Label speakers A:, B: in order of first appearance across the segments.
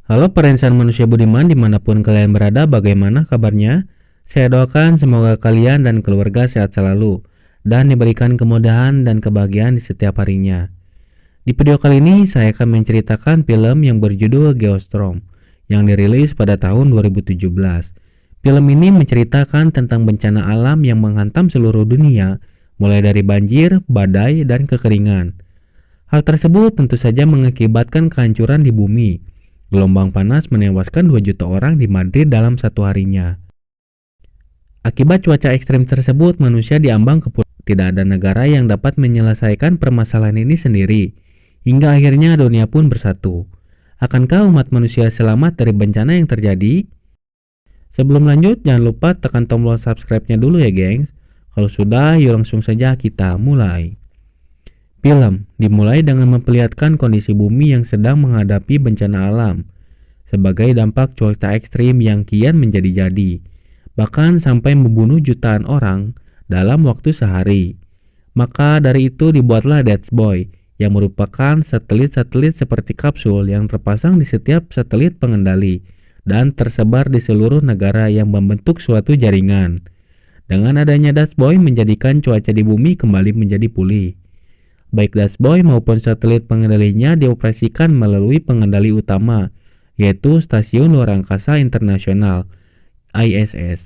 A: Halo para insan manusia budiman dimanapun kalian berada, bagaimana kabarnya? Saya doakan semoga kalian dan keluarga sehat selalu dan diberikan kemudahan dan kebahagiaan di setiap harinya. Di video kali ini saya akan menceritakan film yang berjudul Geostorm yang dirilis pada tahun 2017. Film ini menceritakan tentang bencana alam yang menghantam seluruh dunia, mulai dari banjir, badai, dan kekeringan. Hal tersebut tentu saja mengakibatkan kehancuran di bumi. Gelombang panas menewaskan 2 juta orang di Madrid dalam satu harinya. Akibat cuaca ekstrim tersebut, manusia diambang ke pulau. Tidak ada negara yang dapat menyelesaikan permasalahan ini sendiri. Hingga akhirnya dunia pun bersatu. Akankah umat manusia selamat dari bencana yang terjadi? Sebelum lanjut, jangan lupa tekan tombol subscribe-nya dulu ya gengs. Kalau sudah, yuk langsung saja kita mulai. Film dimulai dengan memperlihatkan kondisi bumi yang sedang menghadapi bencana alam sebagai dampak cuaca ekstrim yang kian menjadi-jadi, bahkan sampai membunuh jutaan orang dalam waktu sehari. Maka dari itu dibuatlah DATSBOY yang merupakan satelit-satelit seperti kapsul yang terpasang di setiap satelit pengendali dan tersebar di seluruh negara yang membentuk suatu jaringan. Dengan adanya DATSBOY menjadikan cuaca di bumi kembali menjadi pulih. Baik DATSBOY maupun satelit pengendalinya dioperasikan melalui pengendali utama, yaitu Stasiun Luar Angkasa Internasional (ISS).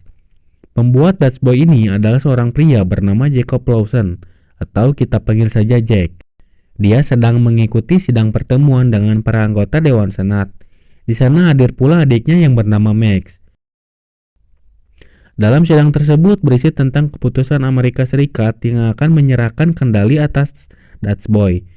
A: Pembuat DATSBOY ini adalah seorang pria bernama Jacob Lawson, atau kita panggil saja Jack. Dia sedang mengikuti sidang pertemuan dengan para anggota Dewan Senat. Di sana hadir pula adiknya yang bernama Max. Dalam sidang tersebut berisi tentang keputusan Amerika Serikat yang akan menyerahkan kendali atas DATSBOY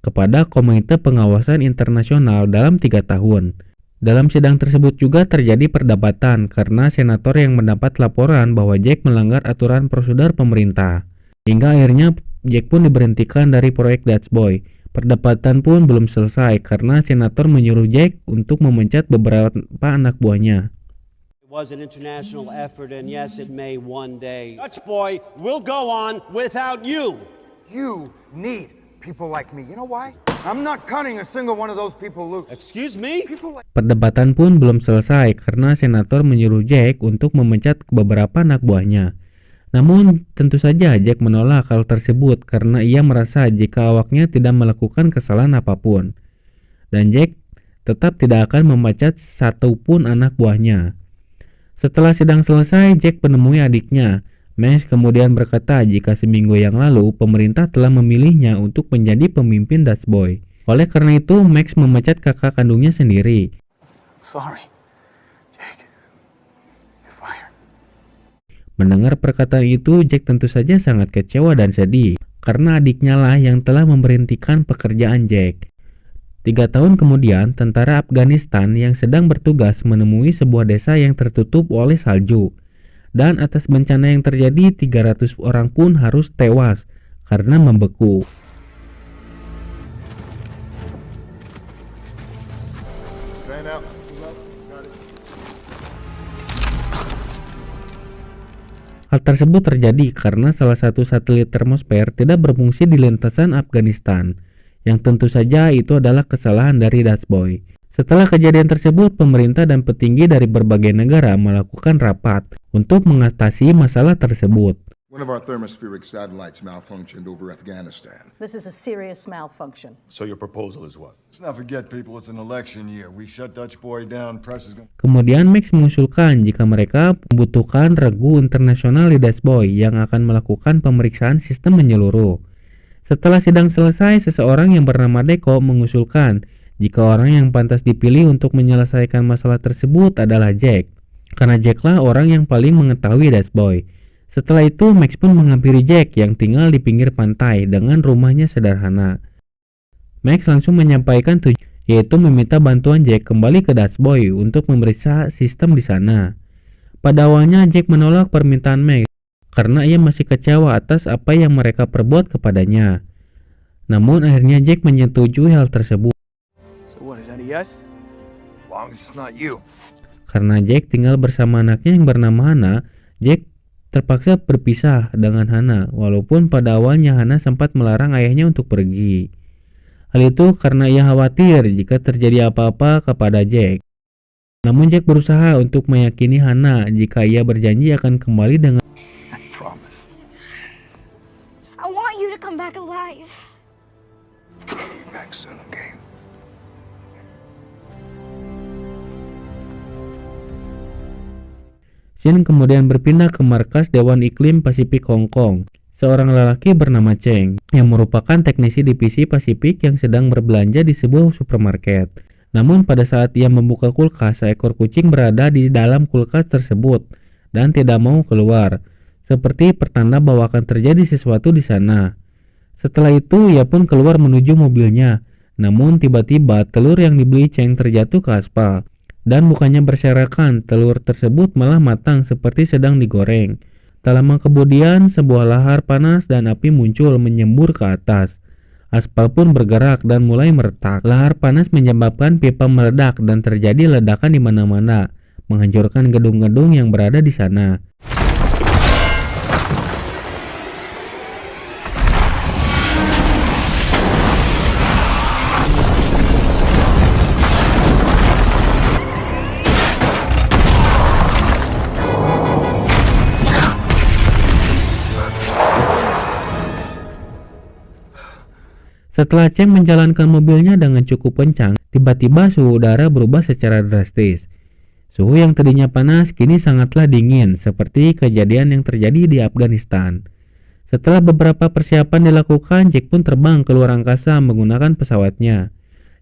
A: kepada Komite Pengawasan Internasional dalam 3 tahun. Dalam sidang tersebut juga terjadi perdebatan karena senator yang mendapat laporan bahwa Jack melanggar aturan prosedur pemerintah. Hingga akhirnya Jack pun diberhentikan dari proyek DATSBOY. Perdebatan pun belum selesai karena senator menyuruh Jack untuk memecat beberapa anak buahnya.
B: It was an international effort and yes, it may one day. DATSBOY will go on without you.
C: You need people like me. You know why? I'm not cutting a single one of those people loose.
B: Excuse me?
A: Perdebatan pun belum selesai karena senator menyuruh Jack untuk memecat beberapa anak buahnya. Namun tentu saja Jack menolak hal tersebut karena ia merasa jika awaknya tidak melakukan kesalahan apapun. Dan Jack tetap tidak akan memecat satupun anak buahnya. Setelah sidang selesai, Jack menemui adiknya. Max kemudian berkata jika seminggu yang lalu pemerintah telah memilihnya untuk menjadi pemimpin DATSBOY. Oleh karena itu, Max memecat kakak kandungnya sendiri.
C: Sorry, Jake. You're fired.
A: Mendengar perkataan itu, Jack tentu saja sangat kecewa dan sedih karena adiknya lah yang telah memberhentikan pekerjaan Jack. 3 tahun kemudian, tentara Afghanistan yang sedang bertugas menemui sebuah desa yang tertutup oleh salju. Dan atas bencana yang terjadi, 300 orang pun harus tewas karena membeku. Hal tersebut terjadi karena salah satu satelit termosfer tidak berfungsi di lintasan Afghanistan, yang tentu saja itu adalah kesalahan dari DATSBOY. Setelah kejadian tersebut, pemerintah dan petinggi dari berbagai negara melakukan rapat untuk mengatasi masalah tersebut.
D: One of our thermospheric satellites malfunctioned over Afghanistan.
E: This is a serious malfunction.
F: So your proposal is what?
D: Let's not forget, people, it's an election year. We shut DATSBOY down, press is going.
A: Kemudian Max mengusulkan jika mereka membutuhkan regu internasional di DATSBOY yang akan melakukan pemeriksaan sistem menyeluruh. Setelah sidang selesai, seseorang yang bernama Deco mengusulkan jika orang yang pantas dipilih untuk menyelesaikan masalah tersebut adalah Jack, karena Jack lah orang yang paling mengetahui DATSBOY. Setelah itu, Max pun menghampiri Jack yang tinggal di pinggir pantai dengan rumahnya sederhana. Max langsung menyampaikan tujuan, yaitu meminta bantuan Jack kembali ke DATSBOY untuk memeriksa sistem di sana. Pada awalnya Jack menolak permintaan Max karena ia masih kecewa atas apa yang mereka perbuat kepadanya. Namun akhirnya Jack menyetujui hal tersebut.
C: What is that, a yes? As long as it's not you.
A: Karena Jack tinggal bersama anaknya yang bernama Hana, Jack terpaksa berpisah dengan Hana, walaupun pada awalnya Hana sempat melarang ayahnya untuk pergi. Hal itu karena ia khawatir jika terjadi apa-apa kepada Jack. Namun Jack berusaha untuk meyakini Hannah jika ia berjanji akan kembali dengan
C: I promise.
F: I want you to come back alive.
C: Back soon, okay?
A: Shin kemudian berpindah ke markas Dewan Iklim Pasifik Hong Kong. Seorang lelaki bernama Cheng yang merupakan teknisi divisi Pasifik yang sedang berbelanja di sebuah supermarket. Namun pada saat ia membuka kulkas, seekor kucing berada di dalam kulkas tersebut dan tidak mau keluar, seperti pertanda bahwa akan terjadi sesuatu di sana. Setelah itu ia pun keluar menuju mobilnya. Namun tiba-tiba telur yang dibeli Cheng terjatuh ke aspal. Dan bukannya berserakan, telur tersebut malah matang seperti sedang digoreng. Tak lama kemudian, sebuah lahar panas dan api muncul menyembur ke atas. Aspal pun bergerak dan mulai meretak. Lahar panas menyebabkan pipa meledak dan terjadi ledakan di mana-mana, menghancurkan gedung-gedung yang berada di sana. Setelah Cheng menjalankan mobilnya dengan cukup kencang, tiba-tiba suhu udara berubah secara drastis. Suhu yang tadinya panas kini sangatlah dingin, seperti kejadian yang terjadi di Afghanistan. Setelah beberapa persiapan dilakukan, Jack pun terbang ke luar angkasa menggunakan pesawatnya.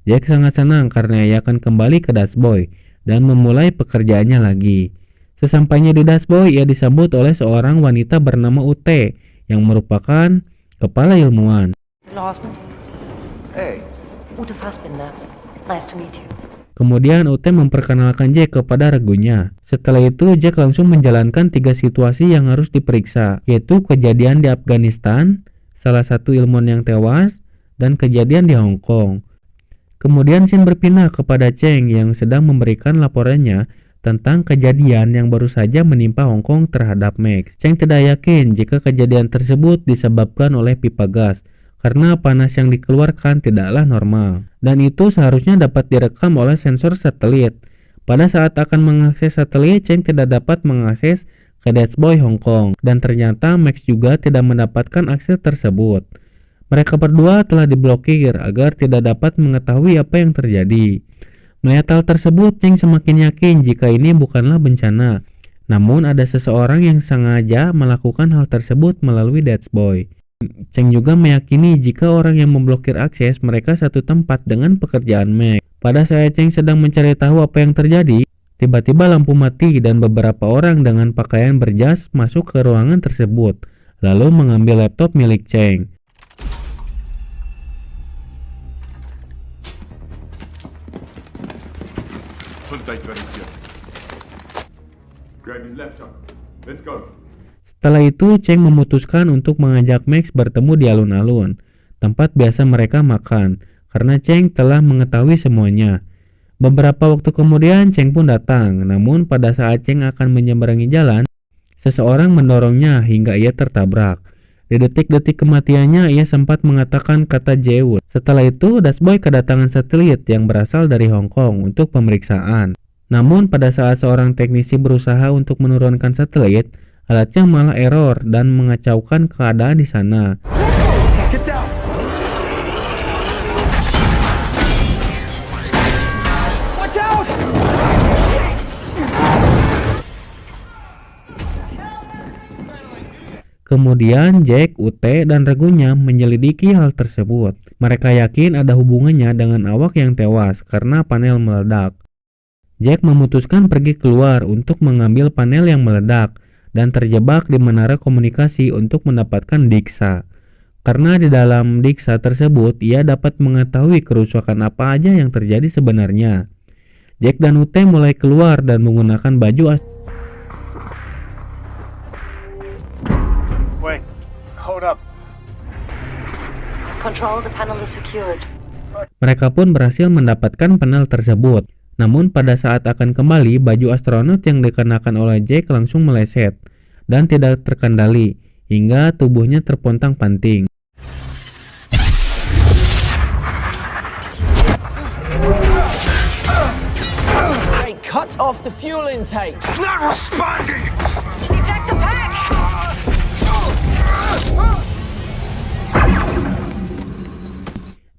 A: Jack sangat senang karena ia akan kembali ke Dashboy dan memulai pekerjaannya lagi. Sesampainya di Dashboy, ia disambut oleh seorang wanita bernama Ute yang merupakan kepala ilmuwan.
G: Lawson,
C: Hey.
G: Ute Fassbinder. Nice to meet you.
A: Kemudian Ute memperkenalkan Jack kepada regunya. Setelah itu Jack langsung menjalankan 3 situasi yang harus diperiksa, yaitu kejadian di Afghanistan, salah satu ilmuwan yang tewas, dan kejadian di Hong Kong. Kemudian Shin berpindah kepada Cheng yang sedang memberikan laporannya tentang kejadian yang baru saja menimpa Hong Kong terhadap Max. Cheng tidak yakin jika kejadian tersebut disebabkan oleh pipa gas, karena panas yang dikeluarkan tidaklah normal, dan itu seharusnya dapat direkam oleh sensor satelit. Pada saat akan mengakses satelit, Cheng tidak dapat mengakses ke Dashboy Hong Kong, dan ternyata Max juga tidak mendapatkan akses tersebut. Mereka berdua telah diblokir agar tidak dapat mengetahui apa yang terjadi. Melihat hal tersebut, Cheng semakin yakin jika ini bukanlah bencana, namun ada seseorang yang sengaja melakukan hal tersebut melalui Dashboy. Cheng juga meyakini jika orang yang memblokir akses mereka satu tempat dengan pekerjaan Max. Pada saat Cheng sedang mencari tahu apa yang terjadi, tiba-tiba lampu mati dan beberapa orang dengan pakaian berjas masuk ke ruangan tersebut, lalu mengambil laptop milik Cheng.
H: Grab his laptop. Let's go.
A: Setelah itu, Cheng memutuskan untuk mengajak Max bertemu di alun-alun, tempat biasa mereka makan, karena Cheng telah mengetahui semuanya. Beberapa waktu kemudian, Cheng pun datang, namun pada saat Cheng akan menyeberangi jalan, seseorang mendorongnya hingga ia tertabrak. Di detik-detik kematiannya, ia sempat mengatakan kata Jewood. Setelah itu, Dashboy kedatangan satelit yang berasal dari Hong Kong untuk pemeriksaan. Namun, pada saat seorang teknisi berusaha untuk menurunkan satelit, alatnya malah error dan mengacaukan keadaan di sana.
C: Get down. Watch out!
A: Kemudian Jack, Ute, dan regunya menyelidiki hal tersebut. Mereka yakin ada hubungannya dengan awak yang tewas karena panel meledak. Jack memutuskan pergi keluar untuk mengambil panel yang meledak dan terjebak di menara komunikasi untuk mendapatkan diksa. Karena di dalam diksa tersebut, ia dapat mengetahui kerusakan apa aja yang terjadi sebenarnya. Jack dan Ute mulai keluar dan menggunakan baju
C: Wait, hold up.
G: Control, the panel is secured.
A: Mereka pun berhasil mendapatkan panel tersebut. Namun pada saat akan kembali, baju astronot yang dikenakan oleh Jack langsung meleset dan tidak terkendali hingga tubuhnya terpontang-panting.
I: off the fuel intake.
C: Not responding!
F: Eject the pack!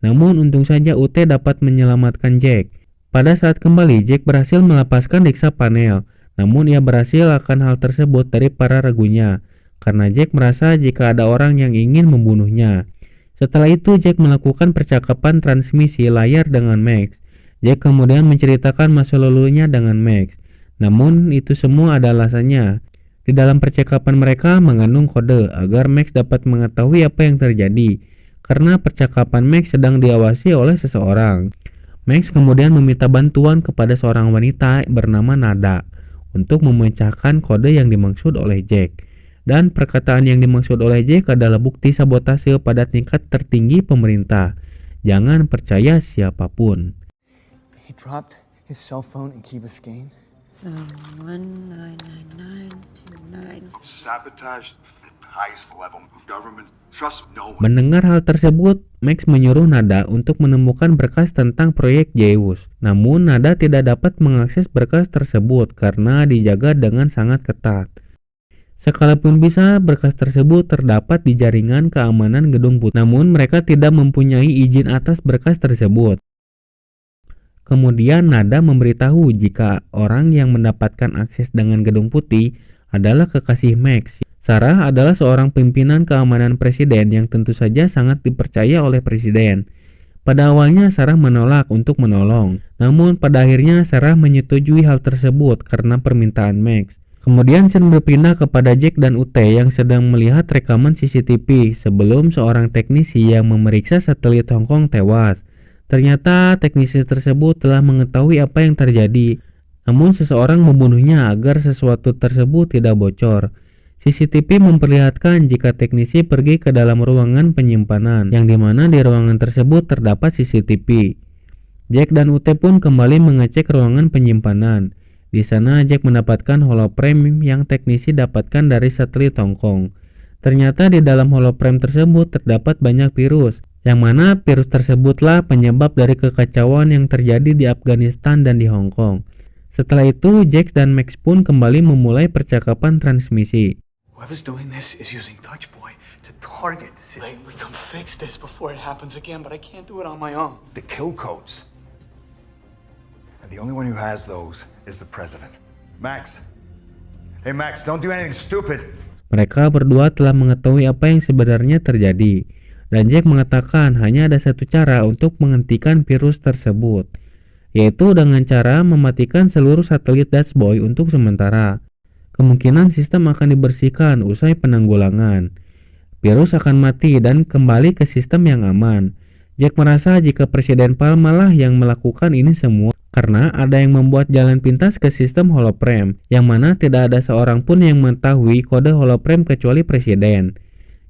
A: Namun untung saja UT dapat menyelamatkan Jack. Pada saat kembali, Jack berhasil melepaskan Dixa panel. Namun ia berhasil akan hal tersebut dari para ragunya, karena Jack merasa jika ada orang yang ingin membunuhnya. Setelah itu Jack melakukan percakapan transmisi layar dengan Max. Jack kemudian menceritakan masa lalunya dengan Max. Namun itu semua ada alasannya. Di dalam percakapan mereka mengandung kode agar Max dapat mengetahui apa yang terjadi, karena percakapan Max sedang diawasi oleh seseorang. Max kemudian meminta bantuan kepada seorang wanita bernama Nada untuk memecahkan kode yang dimaksud oleh Jack. Dan perkataan yang dimaksud oleh Jack adalah bukti sabotase pada tingkat tertinggi pemerintah. Jangan percaya siapapun.
I: He dropped his cell phone in Key Biscayne.
G: So 1999299.
C: Sabotage at the highest level of government. Trust no one.
A: Mendengar hal tersebut, Max menyuruh Nada untuk menemukan berkas tentang proyek Zeus. Namun Nada tidak dapat mengakses berkas tersebut karena dijaga dengan sangat ketat. Sekalipun bisa, berkas tersebut terdapat di jaringan keamanan Gedung Putih. Namun mereka tidak mempunyai izin atas berkas tersebut. Kemudian Nada memberitahu jika orang yang mendapatkan akses dengan Gedung Putih adalah kekasih Max. Sarah adalah seorang pimpinan keamanan presiden yang tentu saja sangat dipercaya oleh presiden. Pada awalnya Sarah menolak untuk menolong, namun pada akhirnya Sarah menyetujui hal tersebut karena permintaan Max. Kemudian scene berpindah kepada Jack dan UT yang sedang melihat rekaman CCTV sebelum seorang teknisi yang memeriksa satelit Hong Kong tewas. Ternyata teknisi tersebut telah mengetahui apa yang terjadi, namun seseorang membunuhnya agar sesuatu tersebut tidak bocor. CCTV memperlihatkan jika teknisi pergi ke dalam ruangan penyimpanan, yang dimana di ruangan tersebut terdapat CCTV. Jack dan UT pun kembali mengecek ruangan penyimpanan. Di sana Jack mendapatkan holoprem yang teknisi dapatkan dari satelit Hong Kong. Ternyata di dalam holoprem tersebut terdapat banyak virus, yang mana virus tersebutlah penyebab dari kekacauan yang terjadi di Afghanistan dan di Hong Kong. Setelah itu, Jack dan Max pun kembali memulai percakapan transmisi.
I: Whoever's doing this is using Dutch Boy to target the city. We can fix this before it happens again, but I can't do it on my own.
C: The kill codes. And the only one who has those is the president. Max. Hey Max, don't do anything stupid.
A: Mereka berdua telah mengetahui apa yang sebenarnya terjadi. Dan Jack mengatakan hanya ada satu cara untuk menghentikan virus tersebut, yaitu dengan cara mematikan seluruh satelit Dutch Boy untuk sementara. Kemungkinan sistem akan dibersihkan usai penanggulangan. Virus akan mati dan kembali ke sistem yang aman. Jack merasa jika Presiden Palma lah yang melakukan ini semua karena ada yang membuat jalan pintas ke sistem holoprem, yang mana tidak ada seorang pun yang mengetahui kode holoprem kecuali Presiden.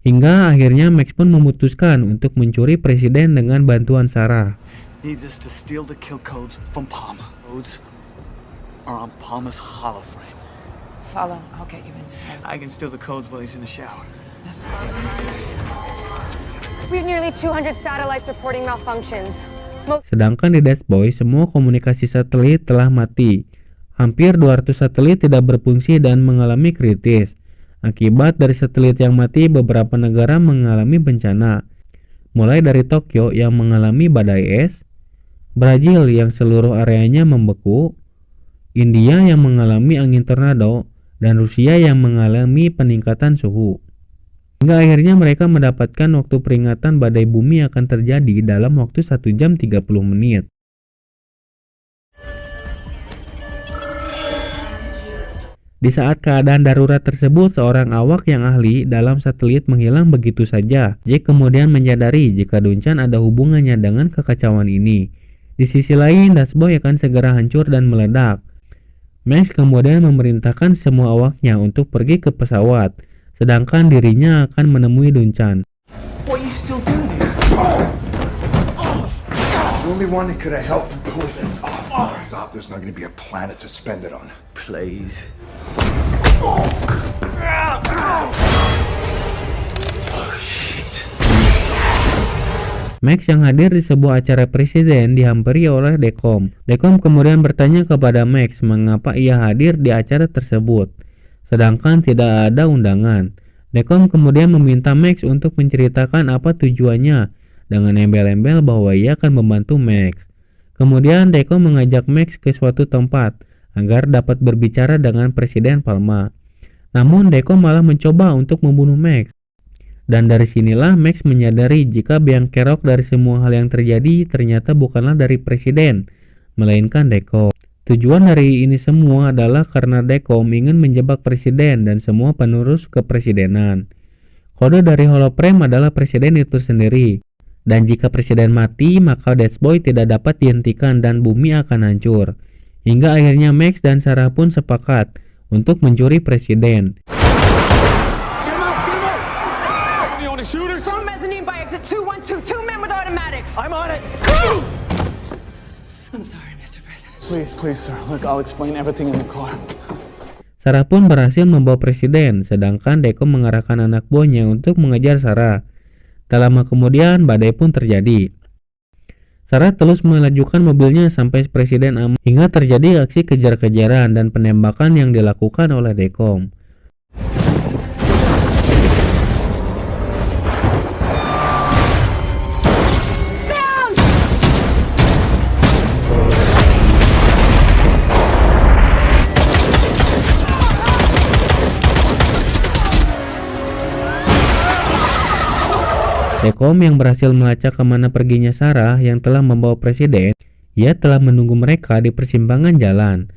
A: Hingga akhirnya Max pun memutuskan untuk mencuri Presiden dengan bantuan Sarah.
I: Needs us to steal the kill codes from Palma. Codes are on Palma's holoframe.
G: Follow, I'll get you inside.
I: I can steal the codes while he's in the shower.
G: That's
J: We have nearly 200 satellites reporting malfunctions.
A: Sedangkan di Dutch Boy, semua komunikasi satelit telah mati. Hampir 200 satelit tidak berfungsi dan mengalami kritis. Akibat dari satelit yang mati, beberapa negara mengalami bencana. Mulai dari Tokyo yang mengalami badai es, Brazil yang seluruh areanya membeku, India yang mengalami angin tornado, dan Rusia yang mengalami peningkatan suhu. Hingga akhirnya mereka mendapatkan waktu peringatan badai bumi akan terjadi dalam waktu 1 jam 30 menit. Di saat keadaan darurat tersebut, seorang awak yang ahli dalam satelit menghilang begitu saja. Jack kemudian menyadari jika Duncan ada hubungannya dengan kekacauan ini. Di sisi lain, Dutch Boy akan segera hancur dan meledak. Max kemudian memerintahkan semua awaknya untuk pergi ke pesawat, sedangkan dirinya akan menemui Duncan.
I: What are you still doing here?
C: The only one that could have helped me pull this off. I thought there's not going to be a planet to spend it on.
I: Please.
A: Max yang hadir di sebuah acara presiden dihampiri oleh Dekom. Dekom kemudian bertanya kepada Max mengapa ia hadir di acara tersebut, sedangkan tidak ada undangan. Dekom kemudian meminta Max untuk menceritakan apa tujuannya dengan embel-embel bahwa ia akan membantu Max. Kemudian Dekom mengajak Max ke suatu tempat agar dapat berbicara dengan Presiden Palma. Namun Dekom malah mencoba untuk membunuh Max. Dan dari sinilah Max menyadari jika biang kerok dari semua hal yang terjadi ternyata bukanlah dari Presiden, melainkan Dekom. Tujuan dari ini semua adalah karena Dekom ingin menjebak Presiden dan semua penerus kepresidenan. Kode dari holoprem adalah Presiden itu sendiri. Dan jika Presiden mati, maka Dashboy tidak dapat dihentikan dan bumi akan hancur. Hingga akhirnya Max dan Sarah pun sepakat untuk mencuri Presiden.
J: From mezzanine by exit 212, 2 men with automatics.
I: I'm on it.
G: I'm sorry, Mr. President.
I: Please, sir. Look, I'll explain everything in the car.
A: Sarah pun berhasil membawa Presiden, sedangkan Dekom mengarahkan anak buahnya untuk mengejar Sarah. Tak lama kemudian, badai pun terjadi. Sarah terus melajukan mobilnya sampai Presiden aman, hingga terjadi aksi kejar-kejaran dan penembakan yang dilakukan oleh Dekom. Dekom yang berhasil melacak kemana perginya Sarah yang telah membawa Presiden, ia telah menunggu mereka di persimpangan jalan.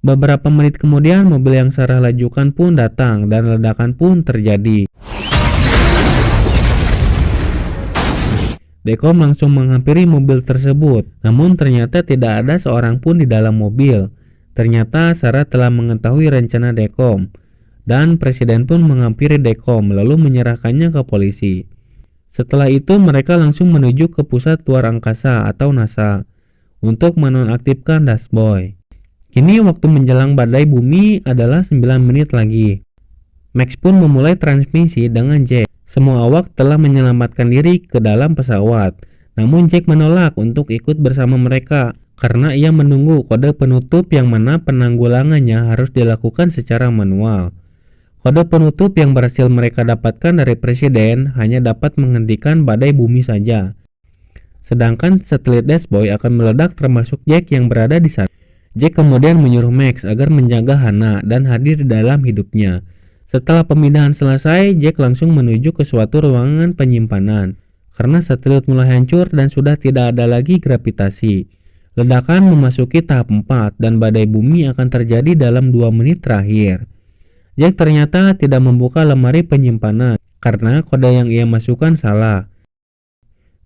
A: Beberapa menit kemudian mobil yang Sarah lajukan pun datang dan ledakan pun terjadi. Dekom langsung menghampiri mobil tersebut, namun ternyata tidak ada seorang pun di dalam mobil. Ternyata Sarah telah mengetahui rencana Dekom, dan Presiden pun menghampiri Dekom lalu menyerahkannya ke polisi. Setelah itu mereka langsung menuju ke pusat luar angkasa atau NASA untuk menonaktifkan Dashboy. Kini waktu menjelang badai bumi adalah 9 menit lagi. Max pun memulai transmisi dengan Jack. Semua awak telah menyelamatkan diri ke dalam pesawat. Namun Jack menolak untuk ikut bersama mereka karena ia menunggu kode penutup yang mana penanggulangannya harus dilakukan secara manual. Kode penutup yang berhasil mereka dapatkan dari Presiden hanya dapat menghentikan badai bumi saja. Sedangkan satelit Dashboy akan meledak termasuk Jack yang berada di sana. Jack kemudian menyuruh Max agar menjaga Hannah dan hadir di dalam hidupnya. Setelah pemindahan selesai, Jack langsung menuju ke suatu ruangan penyimpanan. Karena satelit mulai hancur dan sudah tidak ada lagi gravitasi. Ledakan memasuki tahap 4 dan badai bumi akan terjadi dalam 2 menit terakhir. Jack ternyata tidak membuka lemari penyimpanan karena kode yang ia masukkan salah.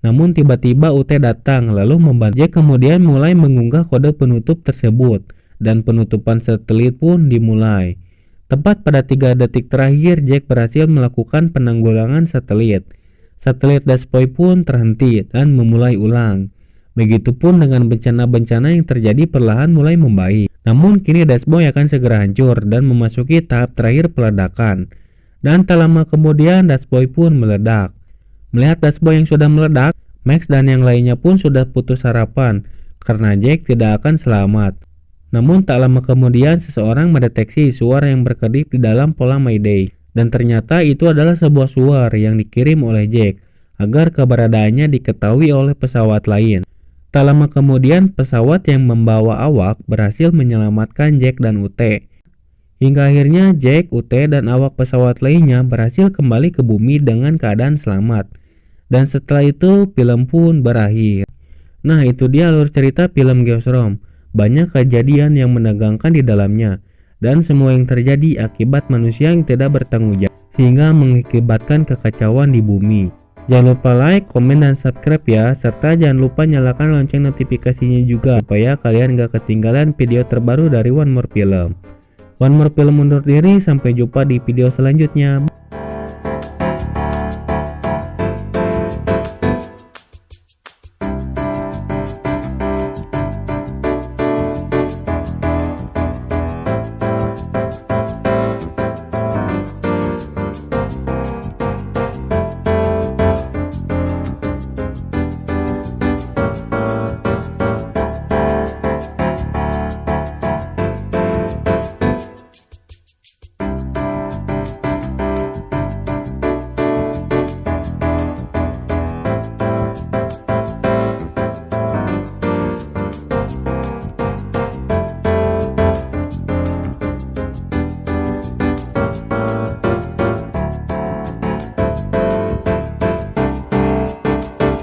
A: Namun tiba-tiba UT datang lalu membantu. Jack kemudian mulai mengunggah kode penutup tersebut dan penutupan satelit pun dimulai. Tepat pada 3 detik terakhir Jack berhasil melakukan penanggulangan satelit. Satelit Dashboy pun terhenti dan memulai ulang. Begitupun dengan bencana-bencana yang terjadi perlahan mulai membaik. Namun kini Dashboy akan segera hancur dan memasuki tahap terakhir peledakan. Dan tak lama kemudian Dashboy pun meledak. Melihat Dashboy yang sudah meledak, Max dan yang lainnya pun sudah putus harapan karena Jack tidak akan selamat. Namun tak lama kemudian seseorang mendeteksi suara yang berkedip di dalam pola Mayday. Dan ternyata itu adalah sebuah suara yang dikirim oleh Jack agar keberadaannya diketahui oleh pesawat lain. Tak lama kemudian pesawat yang membawa awak berhasil menyelamatkan Jack dan UT. Hingga akhirnya Jack, UT, dan awak pesawat lainnya berhasil kembali ke bumi dengan keadaan selamat. Dan setelah itu film pun berakhir. Nah itu dia alur cerita film Geostorm. Banyak kejadian yang menegangkan di dalamnya. Dan semua yang terjadi akibat manusia yang tidak bertanggung jawab. Sehingga mengakibatkan kekacauan di bumi. Jangan lupa like, komen, dan subscribe ya. Serta jangan lupa nyalakan lonceng notifikasinya juga supaya kalian gak ketinggalan video terbaru dari One More Film. One More Film undur diri, sampai jumpa di video selanjutnya.